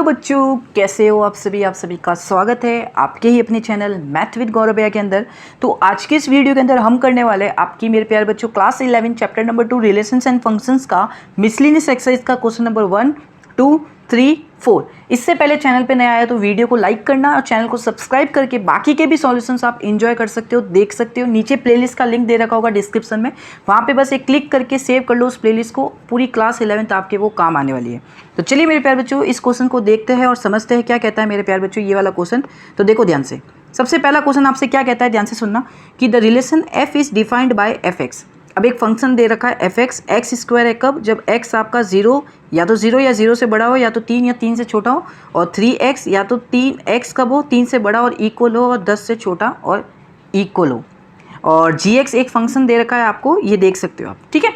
बच्चों, कैसे हो आप सभी का स्वागत है आपके ही अपने चैनल मैथ विद गौरव भैया के अंदर। तो आज के इस वीडियो के अंदर हम करने वाले आपकी मेरे प्यारे बच्चों class 11 chapter number 2 relations and functions का मिसलिनियस एक्सरसाइज का क्वेश्चन नंबर 1, 2, 3, 4। इससे पहले चैनल पे नया आया तो वीडियो को लाइक करना और चैनल को सब्सक्राइब करके बाकी के भी सॉल्यूशंस आप एंजॉय कर सकते हो, देख सकते हो। नीचे प्लेलिस्ट का लिंक दे रखा होगा डिस्क्रिप्शन में, वहाँ पे बस एक क्लिक करके सेव कर लो उस प्लेलिस्ट को। पूरी क्लास 11 आपके वो काम आने वाली है। तो चलिए मेरे प्यारे बच्चों, इस क्वेश्चन को देखते हैं और समझते हैं क्या कहता है मेरे प्यारे बच्चों ये वाला क्वेश्चन। तो देखो ध्यान से, सबसे पहला क्वेश्चन आपसे क्या कहता है, ध्यान से सुनना कि the relation F is defined by F x. अब एक फंक्शन दे रखा है एफ एक्स, एक्स स्क्वायर है कब, जब एक्स आपका या तो जीरो से बड़ा हो, या तो 3 या 3 से छोटा हो, और 3x या तो 3x कब हो, 3 से बड़ा और इक्वल हो, और 10 से छोटा और इक्वल हो। और gx एक फंक्शन दे रखा है आपको, ये देख सकते हो आप, ठीक है।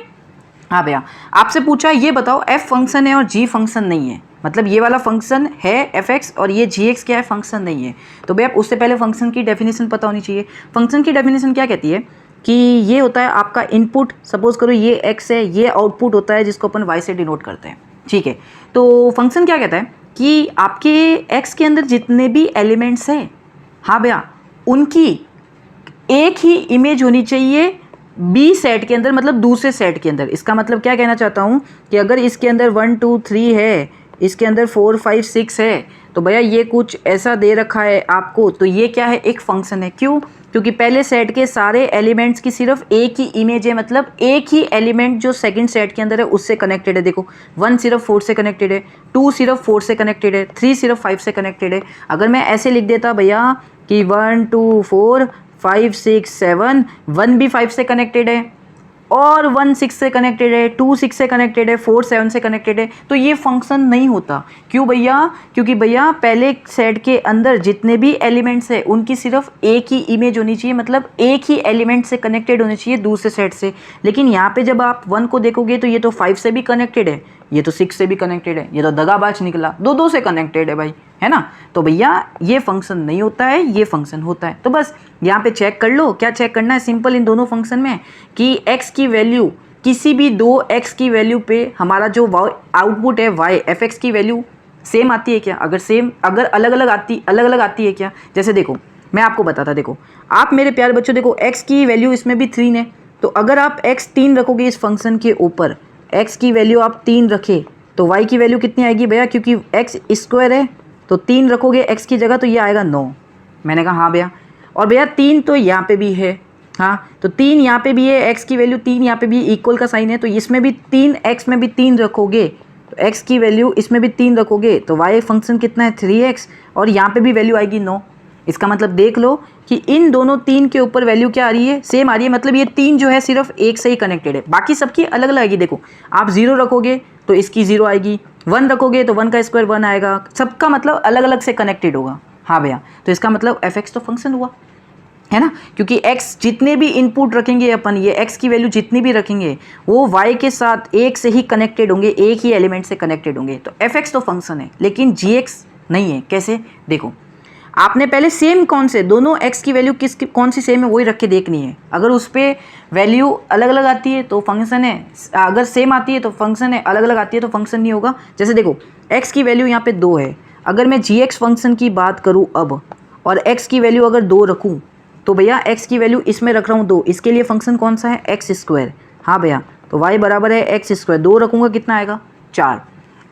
हाँ भैया, आपसे पूछा ये बताओ f फंक्शन है और g फंक्शन नहीं है, मतलब ये वाला फंक्शन है fx और ये gx क्या है, फंक्शन नहीं है। तो भैया उससे पहले फंक्शन की डेफिनेशन पता होनी चाहिए। फंक्शन की डेफिनेशन क्या कहती है कि ये होता है आपका इनपुट, सपोज करो ये x है, ये आउटपुट होता है जिसको अपन y से डिनोट करते हैं, ठीक है। तो फंक्शन क्या कहता है कि आपके x के अंदर जितने भी एलिमेंट्स हैं, हाँ भैया, उनकी एक ही इमेज होनी चाहिए बी सेट के अंदर, मतलब दूसरे सेट के अंदर। इसका मतलब क्या कहना चाहता हूँ कि अगर इसके अंदर 1 2 3 है, इसके अंदर 4 5 6 है, तो भैया ये कुछ ऐसा दे रखा है आपको, तो ये क्या है, एक फंक्शन है। क्यों? क्योंकि पहले सेट के सारे एलिमेंट्स की सिर्फ एक ही इमेज है, मतलब एक ही एलिमेंट जो सेकंड सेट के अंदर है उससे कनेक्टेड है। देखो 1 सिर्फ 4 से कनेक्टेड है, 2 सिर्फ 4 से कनेक्टेड है, 3 सिर्फ 5 से कनेक्टेड है। अगर मैं ऐसे लिख देता भैया कि 1 2 4 5 6 7, 1 भी 5 से कनेक्टेड है, और 1 6 से कनेक्टेड है, 2 6 से कनेक्टेड है, 4 7 से कनेक्टेड है, तो ये फंक्शन नहीं होता। क्यों भैया? क्योंकि भैया पहले सेट के अंदर जितने भी एलिमेंट्स है उनकी सिर्फ एक ही इमेज होनी चाहिए, मतलब एक ही एलिमेंट से कनेक्टेड होनी चाहिए दूसरे सेट से। लेकिन यहाँ पे जब आप 1 को देखोगे तो ये तो 5 से भी कनेक्टेड है, ये तो 6 से भी कनेक्टेड है, ये तो दगाबाज निकला, दो से कनेक्टेड है भाई, है ना। तो भैया ये फंक्शन नहीं होता है, ये फंक्शन होता है। तो बस यहाँ पे चेक कर लो, क्या चेक करना है, सिंपल इन दोनों फंक्शन में कि x की वैल्यू किसी भी दो x की वैल्यू पे हमारा जो आउटपुट है y एफ एक्स की वैल्यू सेम आती है क्या, अगर अलग अलग आती है क्या। जैसे देखो मैं आपको बताता, देखो आप मेरे प्यारे बच्चों, देखो x की वैल्यू इसमें भी 3 है, तो अगर आप x 3 रखोगे इस फंक्शन के ऊपर, x की वैल्यू आप 3 रखे तो y की वैल्यू कितनी आएगी भैया, क्योंकि x स्क्वायर है तो 3 रखोगे x की जगह तो ये आएगा 9। मैंने कहा हाँ भैया, और भैया 3 तो यहाँ पे भी है, हाँ तो 3 यहाँ पे भी है, x की वैल्यू 3 यहाँ पे भी इक्वल का साइन है, तो इसमें भी 3, x में भी 3 रखोगे तो x की वैल्यू इसमें भी 3 रखोगे तो y फंक्शन कितना है 3x, और यहाँ पे भी वैल्यू आएगी 9। इसका मतलब देख लो कि इन दोनों 3 के ऊपर वैल्यू क्या आ रही है, सेम आ रही है, मतलब ये 3 जो है सिर्फ एक से ही कनेक्टेड है, बाकी सबकी अलग अलग आएगी। देखो आप 0 रखोगे तो इसकी 0 आएगी, 1 रखोगे तो 1 का स्क्वायर 1 आएगा, सबका मतलब अलग अलग से कनेक्टेड होगा। हाँ भैया, तो इसका मतलब एफ एक्स तो फंक्शन हुआ, है ना, क्योंकि x जितने भी इनपुट रखेंगे अपन, ये x की वैल्यू जितनी भी रखेंगे वो y के साथ एक से ही कनेक्टेड होंगे, एक ही एलिमेंट से कनेक्टेड होंगे, तो एफ एक्स तो फंक्शन है, लेकिन gx नहीं है। कैसे? देखो आपने पहले सेम कौन से दोनों x की वैल्यू कौन सी सेम है वही रख के देखनी है। अगर उस पर वैल्यू अलग अलग आती है तो फंक्शन है, अगर सेम आती है तो फंक्शन है, अलग अलग आती है तो फंक्शन नहीं होगा। जैसे देखो x की वैल्यू यहाँ पे 2 है, अगर मैं gx फंक्शन की बात करूँ अब, और x की वैल्यू अगर 2 रखूँ तो भैया x की वैल्यू इसमें रख रहा हूँ 2, इसके लिए फंक्शन कौन सा है, एक्स स्क्वायर। हाँ भैया, तो y बराबर है एक्स स्क्वायर, 2 रखूँगा कितना आएगा 4।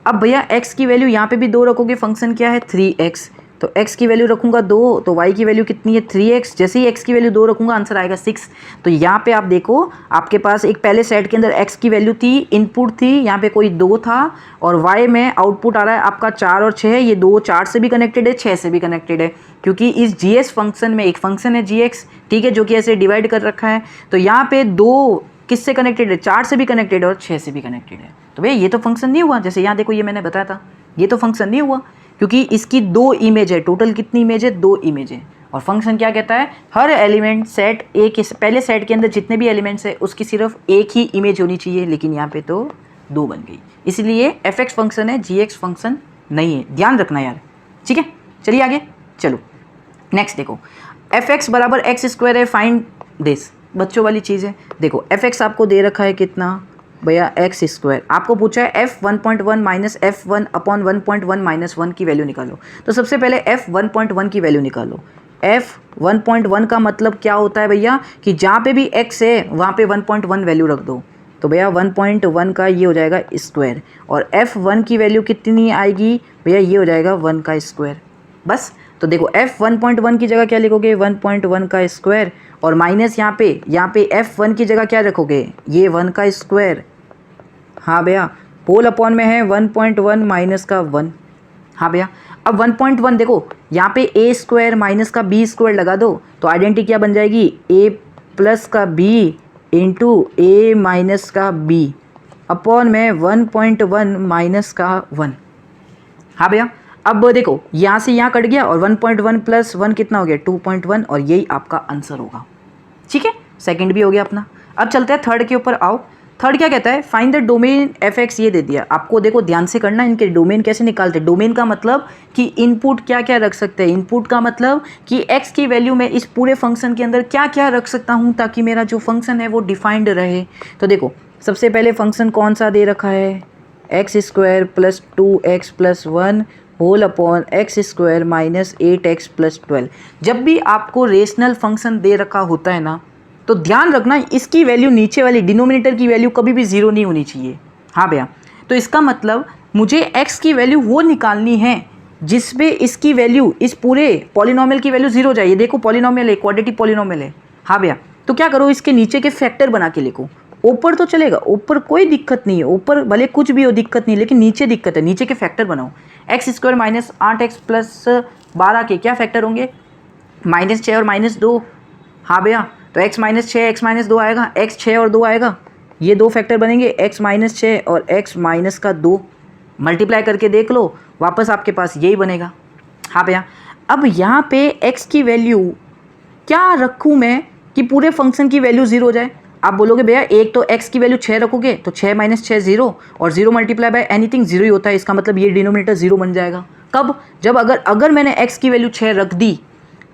अब भैया x की वैल्यू यहाँ पे भी 2 रखोगे, फंक्शन क्या है 3x, तो x की वैल्यू रखूँगा 2 तो y की वैल्यू कितनी है 3x, जैसे ही x की वैल्यू 2 रखूँगा आंसर आएगा 6। तो यहाँ पे आप देखो आपके पास एक पहले सेट के अंदर x की वैल्यू थी, इनपुट थी, यहाँ पे कोई 2 था, और y में आउटपुट आ रहा है आपका 4 और 6, ये 2 4 से भी कनेक्टेड है, 6 से भी कनेक्टेड है, क्योंकि इस gx फंक्शन में एक फंक्शन है gx, ठीक है, जो कि ऐसे डिवाइड कर रखा है। तो यहाँ पे 2 किससे कनेक्टेड है, 4 से भी कनेक्टेड है और 6 से भी कनेक्टेड है, तो भैया ये तो फंक्शन नहीं हुआ। जैसे यहाँ देखो ये मैंने बताया था, ये तो फंक्शन नहीं हुआ, क्योंकि इसकी 2 इमेज है, टोटल कितनी इमेज है, 2 इमेज है। और फंक्शन क्या कहता है, हर एलिमेंट सेट एक, पहले सेट के अंदर जितने भी एलिमेंट्स है उसकी सिर्फ एक ही इमेज होनी चाहिए, लेकिन यहाँ पे तो 2 बन गई, इसलिए एफ एक्स फंक्शन है, जी एक्स फंक्शन नहीं है, ध्यान रखना यार, ठीक है। चलिए आगे चलो, नेक्स्ट देखो एफ एक्स बराबर एक्स स्क्वायर है, फाइंड दिस, बच्चों वाली चीज़ है। देखो एफ एक्स आपको दे रखा है कितना भैया एक्स स्क्वायर। आपको पूछा है F 1.1 minus F 1 upon 1.1 minus 1 की वैल्यू निकालो। तो सबसे पहले एफ 1.1 की वैल्यू निकालो। एफ 1.1 का मतलब क्या होता है भैया कि जहाँ पे भी एक्स है वहाँ पे 1.1 वैल्यू रख दो। तो भैया 1.1 का ये हो जाएगा स्क्वायर, और एफ 1 की वैल्यू कितनी आएगी भैया, ये हो जाएगा 1 का स्क्वायर। बस तो देखो एफ 1.1 की जगह क्या लिखोगे, 1.1 का स्क्वायर, और माइनस यहाँ पे एफ 1 की जगह क्या रखोगे, ये 1 का स्क्वायर। हाँ भैया, होल अपॉन में है 1.1 माइनस का 1। हाँ भैया, अब 1.1 देखो यहाँ पे ए स्क्वायर माइनस का बी स्क्वायर लगा दो, तो आइडेंटिटी क्या बन जाएगी, ए प्लस का बी इंटू ए माइनस का बी अपॉन में 1.1 माइनस का 1। हाँ भैया, अब देखो यहाँ से यहाँ कट गया, और 1.1 प्लस 1 कितना हो गया, 2.1, और यही आपका आंसर होगा। ठीक है, सेकंड भी हो गया अपना। अब चलते हैं थर्ड के ऊपर। आओ, थर्ड क्या कहता है, find the domain F x, ये दे दिया आपको। देखो ध्यान से करना, इनके डोमेन कैसे निकालते हैं। डोमेन का मतलब कि इनपुट क्या क्या रख सकते हैं। इनपुट का मतलब कि एक्स की वैल्यू में इस पूरे फंक्शन के अंदर क्या क्या रख सकता हूँ ताकि मेरा जो फंक्शन है वो डिफाइंड रहे। तो देखो सबसे पहले फंक्शन कौन सा दे रखा है, x square plus 2x plus 1 whole upon x square minus 8x plus 12। जब भी आपको रेशनल फंक्शन दे रखा होता है ना, तो ध्यान रखना इसकी वैल्यू नीचे वाली डिनोमिनेटर की वैल्यू कभी भी जीरो नहीं होनी चाहिए। हाँ भैया, तो इसका मतलब मुझे x की वैल्यू वो निकालनी है जिस पे इसकी वैल्यू, इस पूरे पॉलिनोमियल की वैल्यू जीरो जाइए। देखो पॉलिनोमियल है, क्वाड्रेटिक पॉलिनोमियल है। हाँ भैया, तो क्या करो, इसके नीचे के फैक्टर बना के लिखो। ऊपर तो चलेगा, ऊपर कोई दिक्कत नहीं है, ऊपर भले कुछ भी हो दिक्कत नहीं, लेकिन नीचे दिक्कत है। नीचे के फैक्टर बनाओ। X square minus 8x plus 12 के क्या फैक्टर होंगे, -6 और -2। हाँ भैया, तो x माइनस 6 x माइनस 2 आएगा, x 6 और 2 आएगा, ये दो फैक्टर बनेंगे, x माइनस 6 और x माइनस का 2। मल्टीप्लाई करके देख लो, वापस आपके पास यही बनेगा। हाँ भैया, अब यहाँ पे x की वैल्यू क्या रखूँ मैं कि पूरे फंक्शन की वैल्यू जीरो हो जाए। आप बोलोगे भैया एक तो x की वैल्यू 6 रखोगे तो 6 माइनस 6 जीरो, और zero multiply by anything zero ही होता है। इसका मतलब ये डिनोमिनेटर जीरो बन जाएगा। कब, जब अगर मैंने x की वैल्यू 6 रख दी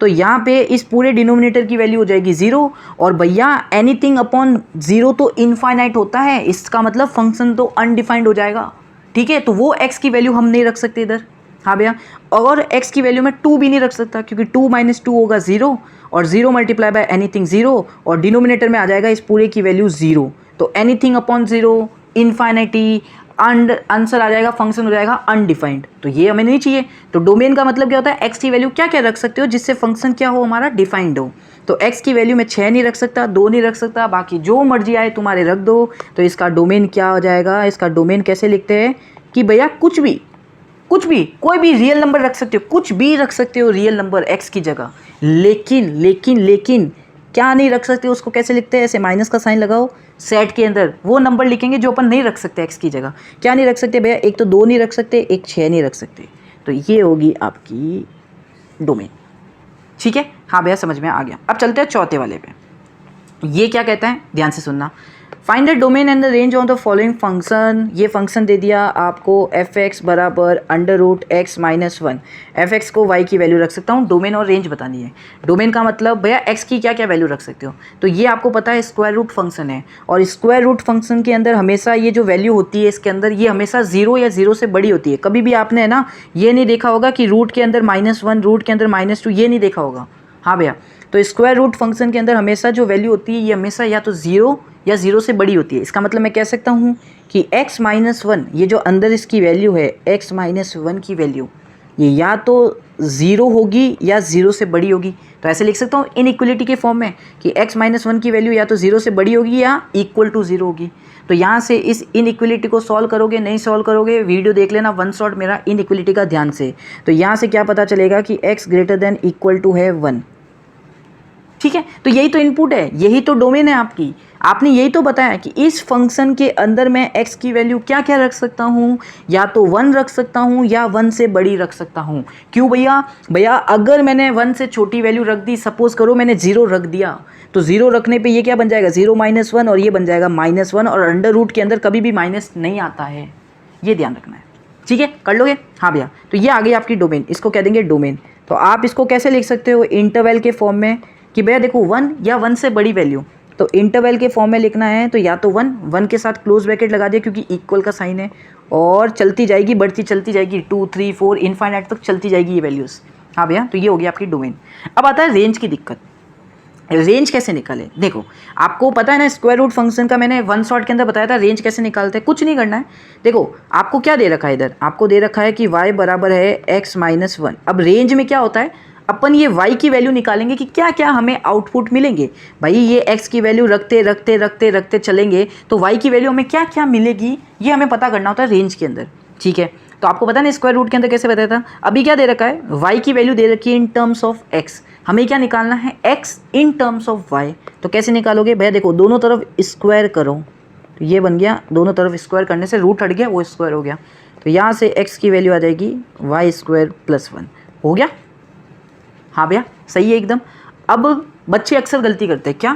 तो यहाँ पे इस पूरे डिनोमिनेटर की वैल्यू हो जाएगी जीरो, और भैया एनीथिंग अपॉन जीरो तो इनफाइनाइट होता है, इसका मतलब फंक्शन तो अनडिफाइंड हो जाएगा। ठीक है, तो वो x की वैल्यू हम नहीं रख सकते इधर। हाँ भैया, और x की वैल्यू में 2 भी नहीं रख सकता, क्योंकि 2 माइनस 2 होगा जीरो, और zero multiply by anything zero, और डिनोमिनेटर में आ जाएगा इस पूरे की वैल्यू जीरो। तो एनीथिंग अपॉन जीरो, इनफाइनिटी, आंसर आ जाएगा, फंक्शन हो जाएगा अनडिफाइंड। तो ये हमें नहीं चाहिए। तो डोमेन का मतलब क्या होता है, एक्स की वैल्यू क्या क्या रख सकते हो जिससे फंक्शन क्या हो, हमारा डिफाइंड हो। तो एक्स की वैल्यू में 6 नहीं रख सकता, 2 नहीं रख सकता, बाकी जो मर्जी आए तुम्हारे रख दो। तो इसका डोमेन क्या हो जाएगा, इसका डोमेन कैसे लिखते हैं कि भैया कुछ भी कोई भी रियल नंबर रख सकते हो, कुछ भी रख सकते हो रियल नंबर एक्स की जगह, लेकिन क्या नहीं रख सकते, उसको कैसे लिखते हैं, ऐसे माइनस का साइन लगाओ, सेट के अंदर वो नंबर लिखेंगे जो अपन नहीं रख सकते एक्स की जगह। क्या नहीं रख सकते भैया, एक तो 2 नहीं रख सकते, एक 6 नहीं रख सकते। तो ये होगी आपकी डोमेन। ठीक है, हाँ भैया समझ में आ गया। अब चलते हैं चौथे वाले पे। ये क्या कहता है, ध्यान से सुनना। Find the domain and the range of the following function. ये फंक्शन दे दिया आपको एफ एक्स बराबर √x माइनस 1। एफ एक्स को y की वैल्यू रख सकता हूँ, डोमेन और रेंज बतानी है। डोमेन का मतलब भैया x की क्या क्या वैल्यू रख सकते हो। तो ये आपको पता है स्क्वायर रूट फंक्शन है, और स्क्वायर रूट फंक्शन के अंदर हमेशा ये जो वैल्यू होती है इसके अंदर, ये हमेशा जीरो या जीरो से बड़ी होती है। कभी भी आपने है ना ये नहीं देखा होगा कि रूट के अंदर -1, रूट के अंदर -2, ये नहीं देखा होगा। हाँ भैया, तो स्क्वायर रूट फंक्शन के अंदर हमेशा जो वैल्यू होती है ये हमेशा या तो जीरो या जीरो से बड़ी होती है। इसका मतलब मैं कह सकता हूँ कि x माइनस 1, ये जो अंदर इसकी वैल्यू है x माइनस 1 की वैल्यू, ये या तो ज़ीरो होगी या ज़ीरो से बड़ी होगी। तो ऐसे लिख सकता हूँ इनइक्वलिटी के फॉर्म में कि x माइनस 1 की वैल्यू या तो ज़ीरो से बड़ी होगी या इक्वल टू ज़ीरो होगी। तो यहाँ से इस इनइक्वलिटी को सॉल्व करोगे, नहीं सॉल्व करोगे, वीडियो देख लेना वन शॉट मेरा इनइक्वलिटी का ध्यान से। तो यहाँ से क्या पता चलेगा कि x greater than equal to है 1। ठीक है, तो यही तो इनपुट है, यही तो डोमेन है आपकी। आपने यही तो बताया कि इस फंक्शन के अंदर मैं x की वैल्यू क्या क्या रख सकता हूँ, या तो 1 रख सकता हूँ या 1 से बड़ी रख सकता हूँ। क्यों भैया अगर मैंने 1 से छोटी वैल्यू रख दी, सपोज करो मैंने 0 रख दिया, तो 0 रखने पे ये क्या बन जाएगा, 0 माइनस 1, और ये बन जाएगा -1, और अंडर रूट के अंदर कभी भी माइनस नहीं आता है, ये ध्यान रखना है। ठीक है, कर लोगे। हाँ भैया, तो ये आ गई आपकी डोमेन, इसको कह देंगे डोमेन। तो आप इसको कैसे लिख सकते हो, इंटरवल के फॉर्म में कि भैया देखो 1 या 1 से बड़ी वैल्यू, तो इंटरवल के फॉर्म में लिखना है तो या तो 1 के साथ क्लोज ब्रैकेट लगा दिया क्योंकि इक्वल का साइन है, और चलती जाएगी, बढ़ती चलती जाएगी, 2 3 4 इनफाइनाइट तक चलती जाएगी ये वैल्यूज़। हाँ भैया, तो ये हो गया आपकी डोमेन। अब आता है रेंज की दिक्कत। रेंज कैसे निकालें? देखो आपको पता है ना, स्क्वायर रूट फंक्शन का मैंने वन शॉट के अंदर बताया था रेंज कैसे निकालते हैं। कुछ नहीं करना है, देखो आपको क्या दे रखा है, इधर आपको दे रखा है कि y बराबर है x माइनस 1। अब रेंज में क्या होता है, अपन ये y की वैल्यू निकालेंगे कि क्या क्या हमें आउटपुट मिलेंगे। भाई ये x की वैल्यू रखते रखते रखते रखते चलेंगे तो y की वैल्यू हमें क्या क्या मिलेगी, ये हमें पता करना होता है रेंज के अंदर। ठीक है, तो आपको पता नहीं स्क्वायर रूट के अंदर कैसे बताया था। अभी क्या दे रखा है, y की वैल्यू दे रखी है इन टर्म्स ऑफ x, हमें क्या निकालना है x in terms of y। तो कैसे निकालोगे भैया, देखो दोनों तरफ स्क्वायर करो, तो ये बन गया, दोनों तरफ स्क्वायर करने से रूट हट गया, वो स्क्वायर हो गया, तो यहाँ से x की वैल्यू आ जाएगी y स्क्वायर प्लस 1 हो गया। हाँ भैया सही है एकदम। अब बच्चे अक्सर गलती करते हैं, क्या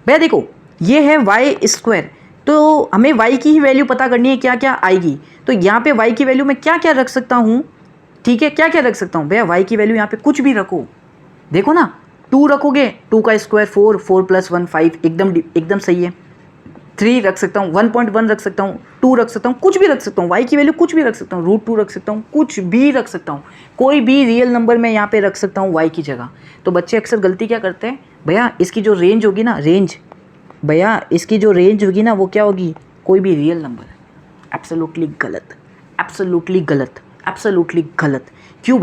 भैया, देखो ये है y स्क्वायर, तो हमें y की ही वैल्यू पता करनी है क्या क्या आएगी। तो यहाँ पे y की वैल्यू मैं क्या क्या रख सकता हूँ, ठीक है, क्या क्या रख सकता हूँ भैया, y की वैल्यू यहाँ पे कुछ भी रखो, देखो ना 2 रखोगे, 2 का स्क्वायर 4, 4 प्लस 1 5, एकदम सही है। 3 रख सकता हूँ, 1.1 रख सकता हूँ, 2 रख सकता हूँ, कुछ भी रख सकता हूँ, y की वैल्यू कुछ भी रख सकता हूँ, √2 रख सकता हूँ, कुछ भी रख सकता हूँ, कोई भी रियल नंबर मैं यहाँ पे रख सकता हूँ y की जगह। तो बच्चे अक्सर गलती क्या करते हैं, भैया इसकी जो रेंज होगी ना, भैया इसकी जो रेंज होगी ना वो क्या होगी, कोई भी रियल नंबर। एब्सोल्युटली गलत, एब्सोल्युटली गलत, एब्सोल्युटली गलत। क्यों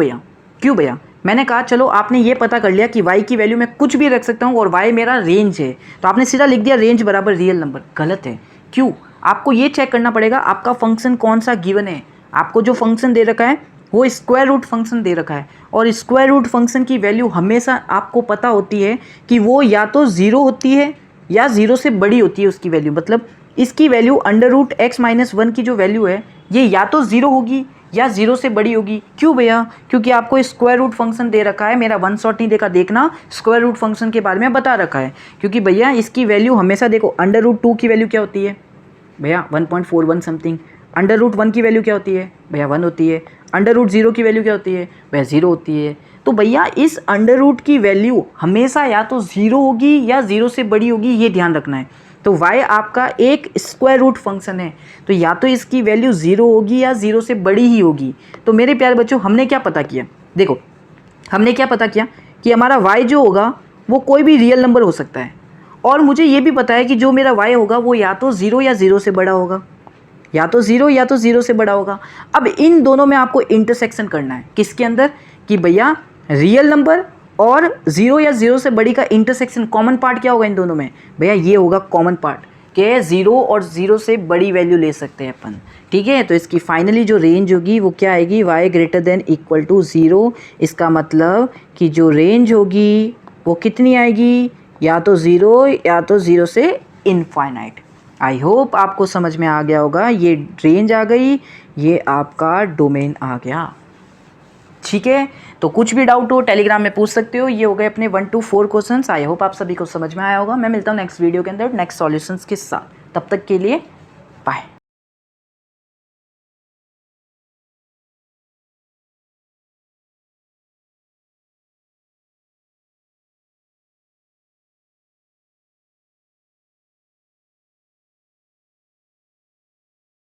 भैया, मैंने कहा चलो आपने ये पता कर लिया कि y की वैल्यू मैं कुछ भी रख सकता हूँ और y मेरा रेंज है, तो आपने सीधा लिख दिया रेंज बराबर रियल नंबर। गलत है। क्यों? आपको ये चेक करना पड़ेगा आपका फंक्शन कौन सा गिवन है। आपको जो फंक्शन दे रखा है वो स्क्वायर रूट फंक्शन दे रखा है, और स्क्वायर रूट फंक्शन की वैल्यू हमेशा आपको पता होती है कि वो या तो 0 होती है या 0 से बड़ी होती है उसकी वैल्यू। मतलब इसकी वैल्यू √x माइनस 1 की जो वैल्यू है ये या तो 0 होगी या 0 से बड़ी होगी। क्यों भैया? क्योंकि आपको स्क्वायर रूट फंक्शन दे रखा है, मेरा वन शॉट नहीं देखा, देखना स्क्वायर रूट फंक्शन के बारे में बता रखा है। क्योंकि भैया इसकी वैल्यू हमेशा देखो, √2 की वैल्यू क्या होती है भैया 1.41 समथिंग, √1 की वैल्यू क्या होती है भैया 1 होती है, √0 की वैल्यू क्या होती है भैया 0 होती है। तो भैया इस अंडर की वैल्यू हमेशा या तो 0 होगी या 0 से बड़ी होगी, ये ध्यान रखना है। तो y आपका एक स्क्वायर रूट फंक्शन है, तो या तो इसकी वैल्यू 0 होगी या 0 से बड़ी ही होगी। तो मेरे प्यारे बच्चों हमने क्या पता किया, देखो हमने क्या पता किया कि हमारा y जो होगा वो कोई भी रियल नंबर हो सकता है, और मुझे ये भी पता है कि जो मेरा y होगा वो या तो 0 या 0 से बड़ा होगा, या तो 0 या तो 0 से बड़ा होगा। अब इन दोनों में आपको इंटरसेक्शन करना है, किसके अंदर, कि भैया रियल नंबर और 0 या 0 से बड़ी का इंटरसेक्शन, कॉमन पार्ट क्या होगा इन दोनों में भैया, ये होगा कॉमन पार्ट के 0 और 0 से बड़ी वैल्यू ले सकते हैं अपन। ठीक है, तो इसकी फाइनली जो रेंज होगी वो क्या आएगी, y greater than equal to 0। इसका मतलब कि जो रेंज होगी वो कितनी आएगी, या तो 0 या तो 0 से इनफाइनाइट। आई होप आपको समझ में आ गया होगा, ये रेंज आ गई, ये आपका डोमेन आ गया। ठीक है, तो कुछ भी डाउट हो टेलीग्राम में पूछ सकते हो। ये हो गए अपने 1 to 4 क्वेश्चंस। आई होप आप सभी को समझ में आया होगा। मैं मिलता हूँ नेक्स्ट वीडियो के अंदर नेक्स्ट सॉल्यूशंस के साथ, तब तक के लिए बाय।